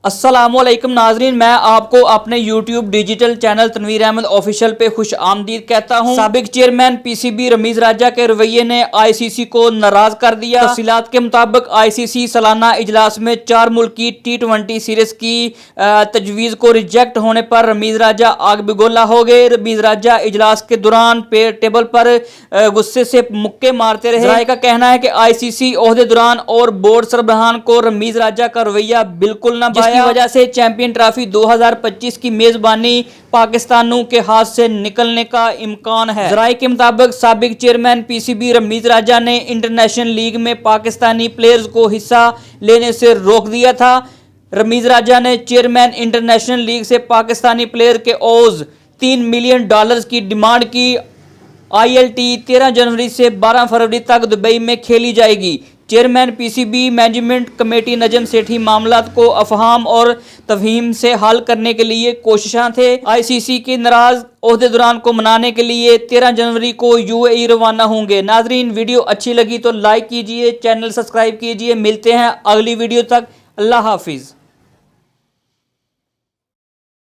अस्सलामुअलैकुम नाजरीन, मैं आपको अपने YouTube digital channel Tanveer Ahmed official पे खुश आमदीद कहता हूँ। साबिक चेयरमैन PCB रमीज राजा के रवैये ने ICC को नाराज कर दिया। तफसीलात के मुताबिक ICC सालाना इजलास में 4 मुल्की T20 सीरीज की तजवीज़ को रिजेक्ट होने पर रमीज राजा आग बिगोला हो गए। रमीज राजा इजलास के दौरान टेबल पर गुस्से से मुक्के मारते रहे। राय का कहना है कि ICC ओहदे दौरान और बोर्ड सरबराहान को रमीज राजा का रवैया बिल्कुल न की वजह से चैंपियन ट्रॉफी 2025 की मेजबानी पाकिस्तानियों के हाथ से निकलने का इम्कान है। जराये के मुताबिक साबिक चेयरमैन PCB रमीज राजा ने इंटरनेशनल लीग में पाकिस्तानी प्लेयर्स को हिस्सा लेने से रोक दिया था। रमीज राजा ने चेयरमैन इंटरनेशनल लीग से पाकिस्तानी प्लेयर के ओज $3 मिलियन की डिमांड की। ILT 13 जनवरी से 12 फरवरी तक दुबई में खेली जाएगी। Chairman PCB management committee Najam Sethi मामलात को अफहाम और तफहीम से हल करने के लिए कोशिशां थे। ICC के नाराज ओहदेदारान को मनाने के लिए 13 जनवरी को UAE रवाना होंगे। नाजरीन, वीडियो अच्छी लगी तो लाइक कीजिए, चैनल सब्सक्राइब कीजिए। मिलते हैं अगली वीडियो तक। अल्लाह हाफिज।